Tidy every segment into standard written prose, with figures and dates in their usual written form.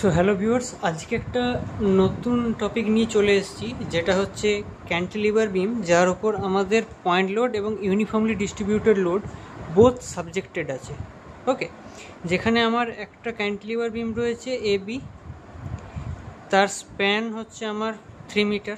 So hello viewers, আজকে একটা নতুন টপিক নিয়ে চলে এসেছি, যেটা হচ্ছে ক্যান্টিলিভার বিম, যার ওপর আমাদের পয়েন্ট লোড এবং uniformly distributed load both subjected আছে। ওকে, যেখানে আমার একটা ক্যান্টিলিভার বিম রয়েছে এ বি, তার স্প্যান হচ্ছে আমার 3 মিটার,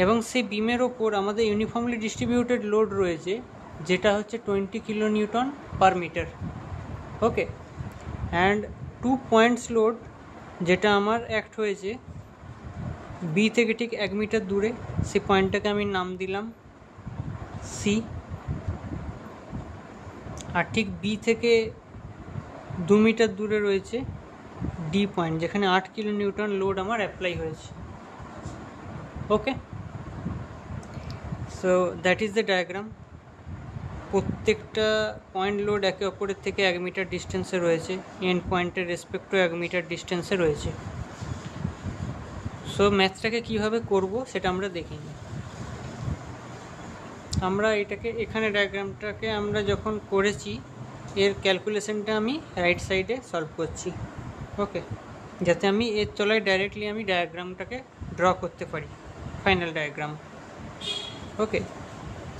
এবং সেই বিমের ওপর আমাদের ইউনিফর্মলি ডিস্ট্রিবিউটেড লোড রয়েছে, যেটা হচ্ছে 20 kilo newton per metre. Okay, and 2 points load যেটা আমার অ্যাক্ট হয়েছে বি থেকে ঠিক 1 মিটার দূরে, সেই পয়েন্টটাকে আমি নাম দিলাম সি। আর ঠিক বি থেকে 2 মিটার দূরে রয়েছে ডি পয়েন্ট, যেখানে 8 কিলো নিউটন লোড আমার অ্যাপ্লাই হয়েছে। Okay, so that is the diagram. প্রত্যেকটা পয়েন্ট লোড একে অপরের থেকে 1 মিটার ডিস্টেন্সে রয়েছে, এন্ড পয়েন্টের রেসপেক্টও 1 মিটার ডিস্টেন্সে রয়েছে। সো ম্যাথটাকে কীভাবে করব সেটা আমরা দেখি। আমরা এটাকে এখানে ডায়াগ্রামটাকে আমরা যখন করেছি, এর ক্যালকুলেশনটা আমি রাইট সাইডে সলভ করছি। ওকে, যাতে আমি এর তলায় ডাইরেক্টলি আমি ডায়াগ্রামটাকে ড্র করতে পারি, ফাইনাল ডায়াগ্রাম। ওকে,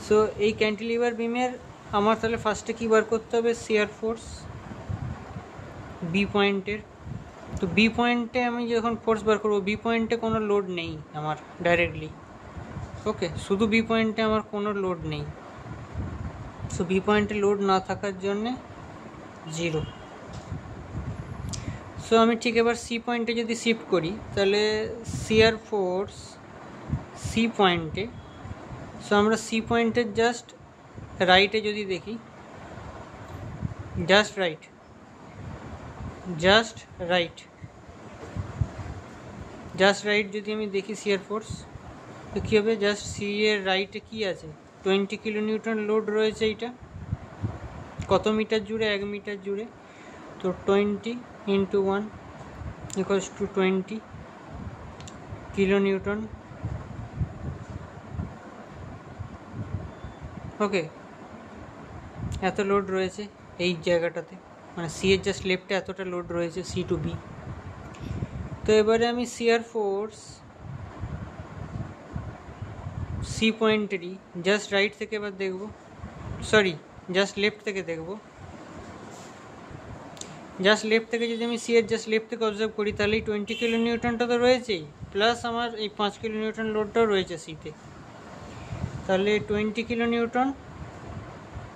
সো এই ক্যান্টিলিভার বিমের আমার তাহলে ফার্স্টে কী বার করতে হবে? শিয়ার ফোর্স বি পয়েন্টের। তো বি পয়েন্টে আমি যখন ফোর্স বার করবো, বি পয়েন্টে কোনো লোড নেই আমার ডাইরেক্টলি। ওকে, শুধু বি পয়েন্টে আমার কোনো লোড নেই। সো বি পয়েন্টে লোড না থাকার জন্যে 0। সো আমি ঠিক এবার সি পয়েন্টে যদি শিফট করি, তাহলে শিয়ার ফোর্স সি পয়েন্টে। সো আমরা সি পয়েন্টের জাস্ট রাইটে যদি দেখি, জাস্ট রাইট যদি আমি দেখি শিয়ার ফোর্স, তো কী হবে? জাস্ট সি এর রাইটে কী আছে? 20 কিলো নিউটন লোড রয়েছে। এইটা কত মিটার জুড়ে? 1 মিটার জুড়ে। তো 20 × 1 = 20 কিলো নিউটন। ওকে, এত লোড রয়েছে এই জায়গাটাতে, মানে সি এর জাস্ট লেফটে এতটা লোড রয়েছে, সি টু বি। তো এবারে আমি শিয়ার ফোর্স সি পয়েন্টেরই জাস্ট রাইট থেকে এবার দেখব, জাস্ট লেফট থেকে দেখব। জাস্ট লেফট থেকে যদি আমি সি এর জাস্ট লেফট থেকে অবজার্ভ করি, তাহলে এই 20 কিলো নিউটনটা তো রয়েছেই, প্লাস আমার এই 5 কিলো নিউটন লোডটাও রয়েছে সিতে। তাহলে 20 kilo Newton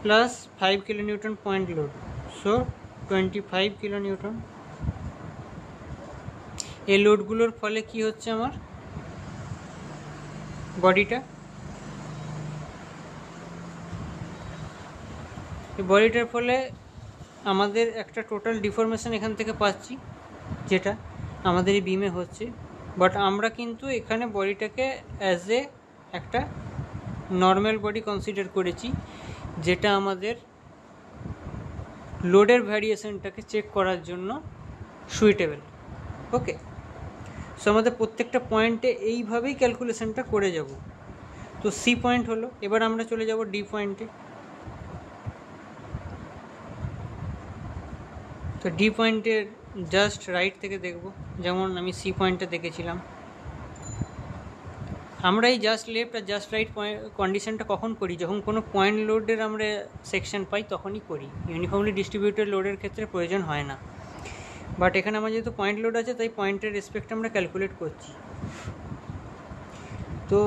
plus 5 kilo Newton point load, so 25 kilo Newton. এই লোডগুলোর ফলে কি হচ্ছে? আমার বডিটার ফলে আমাদের একটা টোটাল ডিফরমেশন এখান থেকে পাচ্ছি, যেটা আমাদের এই বিমে হচ্ছে। বাট আমরা কিন্তু এখানে বডিটাকে অ্যাজ এ একটা নর্মাল বডি কনসিডার করেছি, যেটা আমাদের লোডের ভ্যারিয়েশনটাকে চেক করার জন্য সুইটেবল। ওকে, সো আমাদের প্রত্যেকটা পয়েন্টে এইভাবেই ক্যালকুলেশনটা করে যাব। তো সি পয়েন্ট হলো, এবার আমরা চলে যাব ডি পয়েন্টে। তো ডি পয়েন্টের জাস্ট রাইট থেকে দেখব, যেমন আমি সি পয়েন্টে দেখেছিলাম। আমরা এই জাস্ট লেফট আর জাস্ট রাইট কন্ডিশনটা কখন করি? যখন কোনো পয়েন্ট লোডের আমরা সেকশন পাই তখনই করি। ইউনিফর্মলি ডিস্ট্রিবিউটেড লোডের ক্ষেত্রে প্রয়োজন হয় না। বাট এখানে আমার যেহেতু পয়েন্ট লোড আছে, তাই পয়েন্টের রেসপেক্টে আমরা ক্যালকুলেট করছি। তো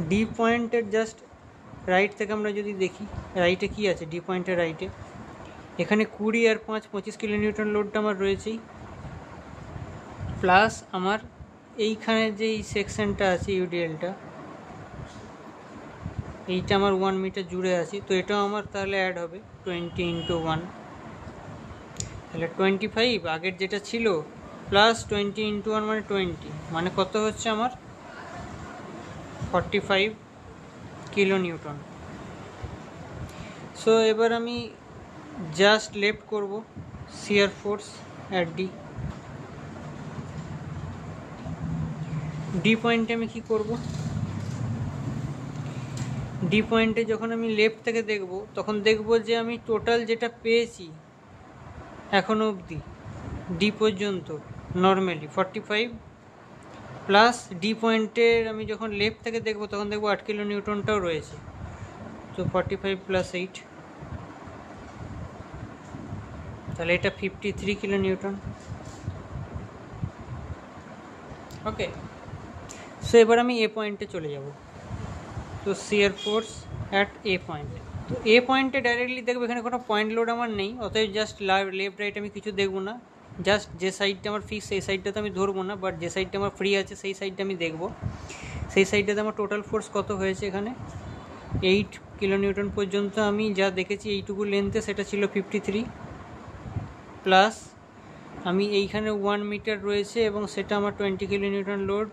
ডি পয়েন্টের জাস্ট রাইট থেকে আমরা যদি দেখি, রাইটে কি আছে? ডি পয়েন্টের রাইটে এখানে 20 আর 5 25 কিলো নিউটন লোডটা আমার রয়েছেই, প্লাস আমার এইখানে যে এই সেকশনটা আছে ইউডিএলটা, এইটা আমার 1 মিটার জুড়ে আছে। তো এটাও আমার তাহলে অ্যাড হবে 20 × 1, তাহলে 25 আগের যেটা ছিল, প্লাস 20 × 1 মানে 20, মানে কত হচ্ছে আমার? 45 কিলো নিউটন। সো এবার আমি জাস্ট লেফট করব শিয়ার ফোর্স অ্যাট ডি পয়েন্টে আমি কি করব? ডি পয়েন্টে যখন আমি লেফট থেকে দেখব, তখন দেখব যে আমি টোটাল যেটা পেয়েছি এখনো অবধি, ডি পর্যন্ত নর্মালি 45 প্লাস ডি পয়েন্টের আমি যখন লেফট থেকে দেখবো তখন দেখবো 8 কিলো নিউটনটাও রয়েছে। তো 45 প্লাস 8, তাহলে এটা 53 কিলো নিউটন। ওকে, সো এবার আমি এ পয়েন্টে চলে যাব। তো shear force at A point. তো এ পয়েন্টে ডাইরেক্টলি দেখবো এখানে কোনো পয়েন্ট লোড আমার নেই, অতএব জাস্ট লেফট রাইট আমি কিছু দেখবো না, জাস্ট যে সাইডটা আমার ফিক্স সেই সাইডটা তো আমি ধরবো না, বাট যে সাইডটা আমার ফ্রি আছে সেই সাইডটা আমি দেখবো। সেই সাইডটাতে আমার টোটাল ফোর্স কত হয়েছে এখানে 8 কিলো নিউটন পর্যন্ত আমি যা দেখেছি এইটুকু লেন্থে সেটা ছিল 53, প্লাস আমি এইখানে 1 মিটার রয়েছে এবং সেটা আমার 20 কিলো নিউটন লোড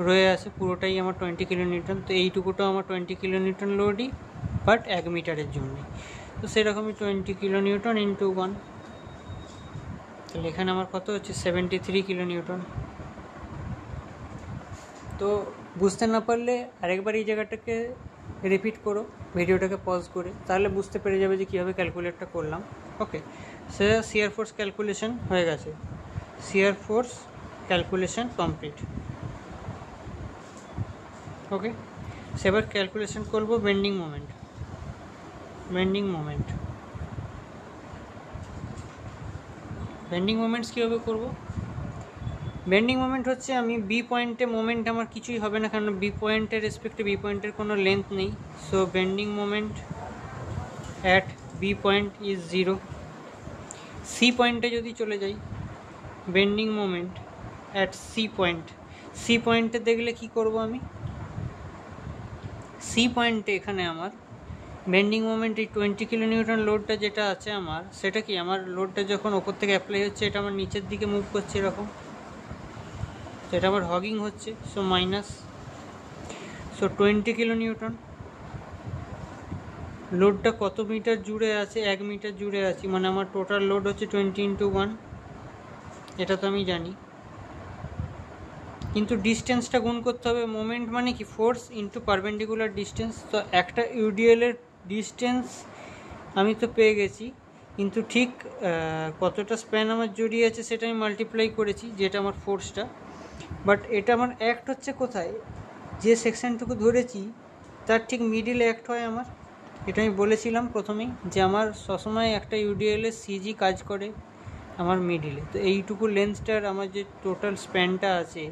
রয়ে আছে, পুরোটাই আমার 20 কিলো নিউটন। তো এইটুকুটাও আমার 20 কিলো নিউটন লোডই, বাট 1 মিটারের জন্য। তো সেরকমই 20 কিলো নিউটন ইন্টু 1, তাহলে এখানে আমার কত হচ্ছে 73 কিলো নিউটন। তো বুঝতে না পারলে আরেকবার এই জায়গাটাকে রিপিট করো ভিডিওটাকে পজ করে, তাহলে বুঝতে পেরে যাবে যে কীভাবে ক্যালকুলেটটা করলাম। ওকে, সে শিয়ার ফোর্স ক্যালকুলেশন হয়ে গেছে, শিয়ার ফোর্স ক্যালকুলেশন কমপ্লিট। ওকে, সেবার ক্যালকুলেশন করবো বেন্ডিং মোমেন্ট। বেন্ডিং মোমেন্টস কীভাবে করবো? বেন্ডিং মোমেন্ট হচ্ছে আমি বি পয়েন্টে মোমেন্ট আমার কিছুই হবে না, কারণ বি পয়েন্টের রেসপেক্টে বি পয়েন্টের কোনো লেন্থ নেই। So bending moment at B point is 0। C পয়েন্টে যদি চলে যাই, বেন্ডিং মোমেন্ট অ্যাট সি পয়েন্টে দেখলে কি করব আমি? সি পয়েন্টে এখানে আমার বেন্ডিং মোমেন্ট এই 20 কিলো নিউটন লোডটা যেটা আছে আমার, সেটা কি আমার লোডটা যখন ওপর থেকে অ্যাপ্লাই হচ্ছে এটা আমার নিচের দিকে মুভ করছে এরকম, এটা আবার হগিং হচ্ছে। So minus, so 20 kilo newton. লোডটা কত মিটার জুড়ে আছে? 1 মিটার জুড়ে আছে, মানে আমার টোটাল লোড হচ্ছে 20 ইন্টু 1, এটা তো আমি জানি। কিন্তু ডিস্টেন্সটা গুণ করতে হবে। মোমেন্ট মানে কি? Force into perpendicular distance. তো একটা ইউডিএলের ডিস্টেন্স আমি তো পেয়ে গেছি, কিন্তু ঠিক কতটা স্প্যান আমার জড়িয়ে আছে সেটা আমি মাল্টিপ্লাই করেছি, যেটা আমার ফোর্সটা। বাট এটা আমার অ্যাক্ট হচ্ছে কোথায়? যে সেকশানটুকু ধরেছি তার ঠিক মিডিলে অ্যাক্ট হয় আমার। এটা আমি বলেছিলাম প্রথমেই যে আমার সবসময় একটা ইউডিএলের সিজি কাজ করে আমার মিডিলে। তো এইটুকু লেন্থটার আমার যে টোটাল স্প্যানটা আছে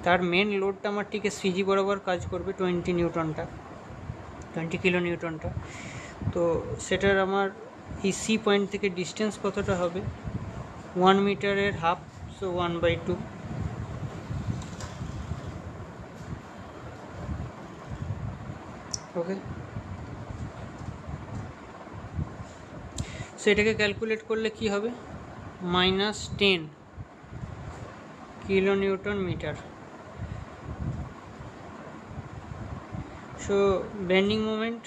তার মেন লোডটা আমার ঠিক সিজি বরাবর কাজ করবে 20 কিলো নিউটনটা। তো সেটার আমার এই সি পয়েন্ট থেকে ডিস্টেন্স কতটা হবে? 1 মিটারের হাফ, সো 1/2। ওকে, সো এটাকে ক্যালকুলেট করলে কি হবে? -10 kilo newton metre. So bending moment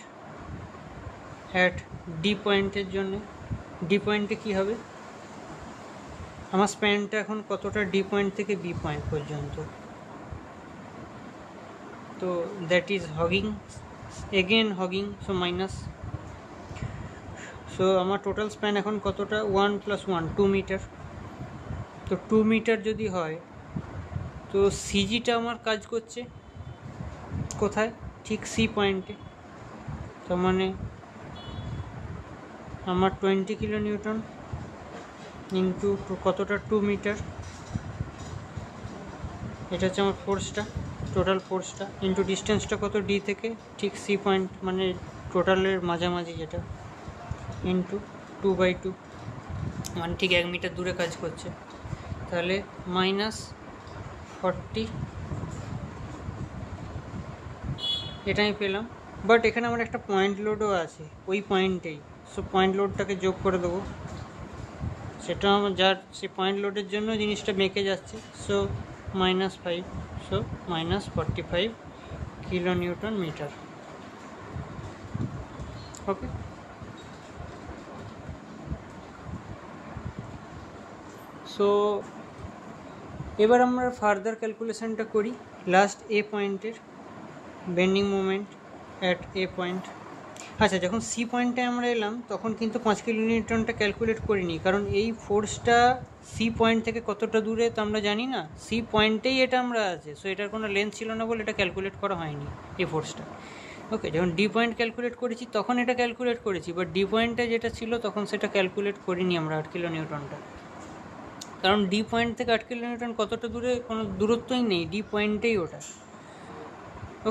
at D পয়েন্টের জন্য, ডি পয়েন্টে কী হবে? আমার স্প্যানটা এখন কতটা ডি পয়েন্ট থেকে বি পয়েন্ট পর্যন্ত? তো that is hogging, again hogging, so minus. So আমার টোটাল স্প্যান এখন কতটা? 1 + 1 2 মিটার। তো 2 মিটার যদি হয় তো সিজিটা আমার কাজ করছে কোথায়? ঠিক সি পয়েন্টে। তার মানে আমার 20 কিলো নিউটন ইন্টু কতটা? 2 মিটার, এটা হচ্ছে আমার ফোর্সটা, টোটাল ফোর্সটা, ইন্টু ডিস্টেন্সটা কত ডি থেকে ঠিক সি পয়েন্ট, মানে টোটালের মাঝামাঝি যেটা, ইন্টু 2/2, মানে ঠিক 1 মিটার দূরে কাজ করছে। তাহলে -40, এটা আমি পেলাম। বাট এখানে আমার একটা পয়েন্ট লোডও আছে ওই পয়েন্টেই, সো পয়েন্ট লোডটাকে যোগ করে দেবো। সেটা আমার যার সে পয়েন্ট লোডের জন্য জিনিসটা বেঁকে যাচ্ছে। So -5, so -45 kilo newton metre. Okay, so এবার আমরা ফার্দার ক্যালকুলেশনটা করি লাস্ট এ পয়েন্টের, bending moment at A point. আচ্ছা, যখন সি পয়েন্টে আমরা এলাম তখন কিন্তু 5 কিলো নিউটনটা ক্যালকুলেট করিনি, কারণ এই ফোর্সটা সি পয়েন্ট থেকে কতটা দূরে তো আমরা জানি না, সি পয়েন্টেই এটা আমরা আছে, সো এটার কোনো লেন্থ ছিল না বলে এটা ক্যালকুলেট করা হয়নি এই ফোর্সটা। ওকে, যখন ডি পয়েন্ট ক্যালকুলেট করেছি তখন এটা ক্যালকুলেট করেছি, বাট ডি পয়েন্টে যেটা ছিল তখন সেটা ক্যালকুলেট করিনি আমরা 8 কিলো নিউটনটা, কারণ ডি পয়েন্ট থেকে 8 কিলো নিউটন কতটা দূরে কোনো দূরত্বই নেই, ডি পয়েন্টেই ওটা।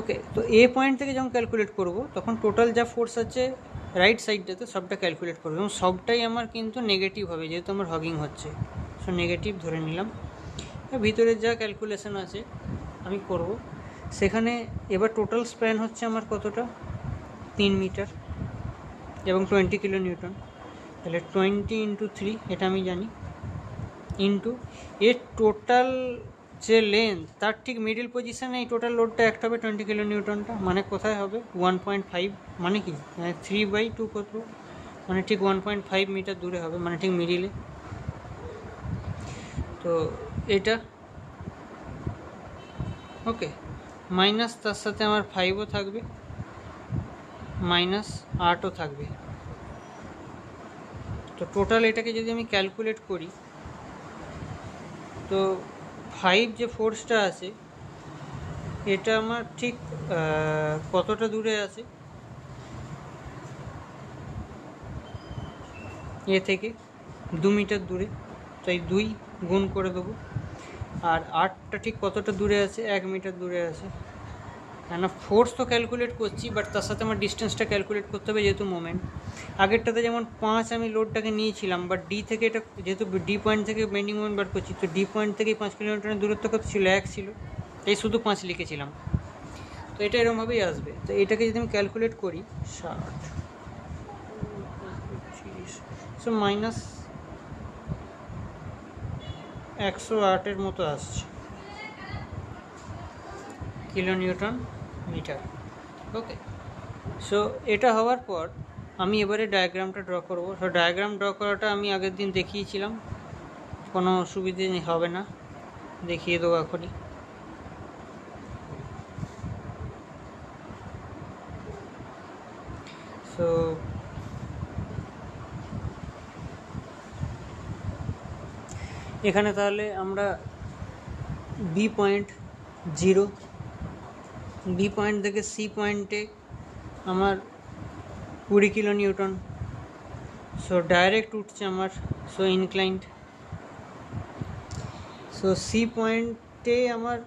ওকে, তো এ পয়েন্ট থেকে যখন ক্যালকুলেট করব তখন টোটাল যা ফোর্স আছে রাইট সাইডটাতে সবটা ক্যালকুলেট করবো, এবং সবটাই আমার কিন্তু নেগেটিভ হবে যেহেতু আমার হগিং হচ্ছে, সো নেগেটিভ ধরে নিলাম। ভিতরে যা ক্যালকুলেশন আছে আমি করব সেখানে। এবার টোটাল স্প্যান হচ্ছে আমার কতটা, 3 মিটার এবং 20 কিলো নিউটন, তাহলে 20 × 3 এটা আমি জানি, ইন্টু এর টোটাল যে লেন্থ তার ঠিক মিডিল পজিশানে এই টোটাল লোডটা একটা হবে 20 কিলো নিউটনটা, মানে কোথায় হবে 1.5, মানে কি 3/2 কত, মানে ঠিক 1.5 মিটার দূরে হবে, মানে ঠিক মিডিলে। তো এটা ওকে, মাইনাস তার সাথে আমার 5ও থাকবে, -8ও থাকবে। তো টোটাল এটাকে যদি আমি ক্যালকুলেট করি তো 5 যে ফোর্সটা আছে এটা আমার ঠিক কতটা দূরে আছে এ থেকে, 2 মিটার দূরে, তাই 2 গুণ করে দেবো। আর 8টা ঠিক কতটা দূরে আছে, 1 মিটার দূরে আছে। কেন ফোর্স তো ক্যালকুলেট করছি, বাট তার সাথে আমার ডিস্টেন্সটা ক্যালকুলেট করতে হবে যেহেতু মোমেন্ট। আগেরটাতে যেমন 5 আমি লোডটাকে নিয়েছিলাম, বাট ডি থেকে এটা যেহেতু ডি পয়েন্ট থেকে বেন্ডিং মোমেন্ট বার করছি, তো ডি পয়েন্ট থেকেই 5 কিলোমিটারের দূরত্ব কত ছিল, 1 ছিল, তাই শুধু 5 লিখেছিলাম। তো এটা এরকমভাবেই আসবে। তো এটাকে যদি আমি ক্যালকুলেট করি 60, সো -108-এর মতো আসছে kilo newton metre. Okay, so এটা হওয়ার পর আমি এবারে ডায়াগ্রামটা ড্র করব। সো ডায়াগ্রাম ড্র করাটা আমি আগের দিন দেখিয়েছিলাম, কোনো অসুবিধে হবে না, দেখিয়ে দেবো এখনই। সো এখানে তাহলে আমরা বি পয়েন্ট 0, বি পয়েন্ট থেকে সি পয়েন্টে আমার 20 কিলো নিউটন, সো ডাইরেক্ট উঠছে আমার, সো ইনক্লাইন্ড। সো সি পয়েন্টে আমার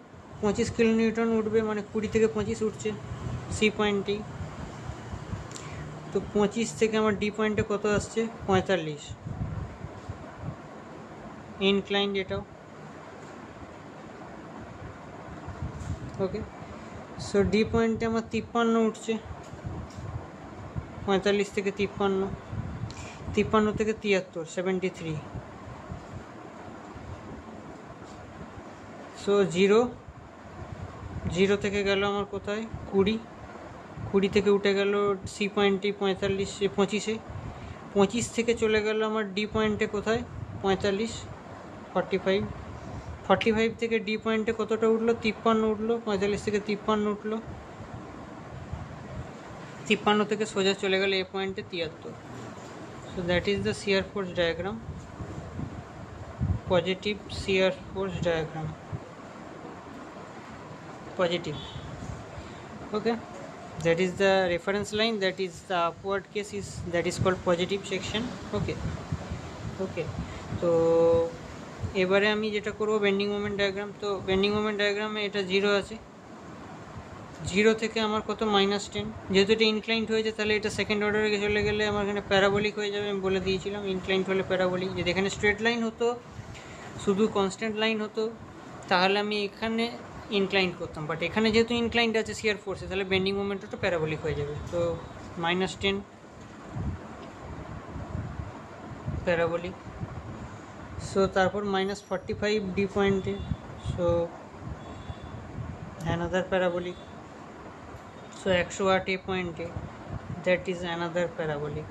25 কিলো নিউটন উঠবে, মানে 20 থেকে 25 উঠছে সি পয়েন্টেই। তো 25 থেকে আমার ডি পয়েন্টে কত আসছে, 45, ইনক্লাইন্ড এটাও। ওকে, সো ডি পয়েন্টে আমার 53 উঠছে, 45 থেকে 53, 53 থেকে 73, 73। সো 0 থেকে গেল আমার কোথায় 20, 20 থেকে উঠে গেল সি পয়েন্টে 45, 25-এ, 25 থেকে চলে গেল আমার ডি পয়েন্টে কোথায় 45, 45, 45 থেকে ডি পয়েন্টে কতটা উঠলো, 53 উঠলো, 45 থেকে 53 উঠলো, 53 থেকে সোজা চলে গেল এ পয়েন্টে 73। So that is the shear force diagram, positive shear force diagram, positive. Okay, that is the reference line, that is the upward case, is that is called positive section. Okay, তো এবারে আমি যেটা করব বেন্ডিং মোমেন্ট ডায়াগ্রাম। তো bending moment ডায়াগ্রামে এটা 0 আছে, 0 থেকে আমার কত -10, যেহেতু এটা ইনক্লাইন্ড হয়েছে তাহলে এটা সেকেন্ড অর্ডারে চলে গেলে আমার এখানে প্যারাবোলিক হয়ে যাবে, আমি বলে দিয়েছিলাম ইনক্লাইন্ড হলে প্যারাবোলিক। যদি এখানে স্ট্রেট লাইন হতো, শুধু কনস্ট্যান্ট লাইন হতো, তাহলে আমি এখানে ইনক্লাইন্ড করতাম, বাট এখানে যেহেতু ইনক্লাইন্ড আছে শিয়ার ফোর্সে, তাহলে বেন্ডিং মোমেন্টটা প্যারাবোলিক হয়ে যাবে। তো -10 প্যারাবোলিক, সো তারপর -45 ডি পয়েন্টে, সো অ্যানাদার প্যারাবোলিক, সো 108 এ পয়েন্টে, that is another parabolic.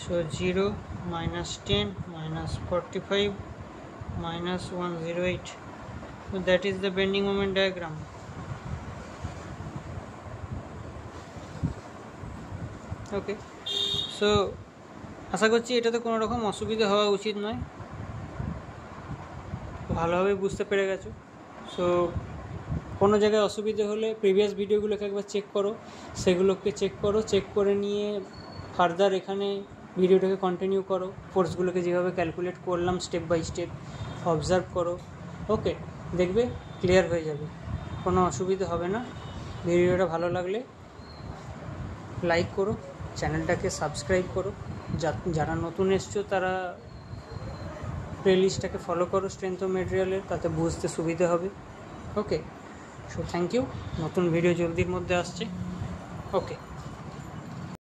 So 0, -10, -45, -108, so that is the bending moment diagram. Okay, so আশা করছি এটাতে কোনো রকম অসুবিধা হওয়া উচিত নয়, ভালোভাবে বুঝতে পেরে গেছো। সো কোনো জায়গায় অসুবিধে হলে প্রিভিয়াস ভিডিওগুলোকে একবার চেক করো, সেগুলোকে চেক করো, চেক করে নিয়ে ফার্দার এখানে ভিডিওটাকে কন্টিনিউ করো, ফোর্সগুলোকে যেভাবে ক্যালকুলেট করলাম স্টেপ বাই স্টেপ অবজার্ভ করো। ওকে, দেখবে ক্লিয়ার হয়ে যাবে, কোনো অসুবিধা হবে না। ভিডিওটা ভালো লাগলে লাইক করো, চ্যানেলটাকে সাবস্ক্রাইব করো, যারা নতুন এসছো তারা প্লেলিস্টটাকে ফলো করো স্ট্রেংথ অফ মেটেরিয়ালের, তাতে বুঝতে সুবিধা হবে। ওকে, সো থ্যাংক ইউ। নতুন ভিডিও জলদির মধ্যে আসছে। ওকে।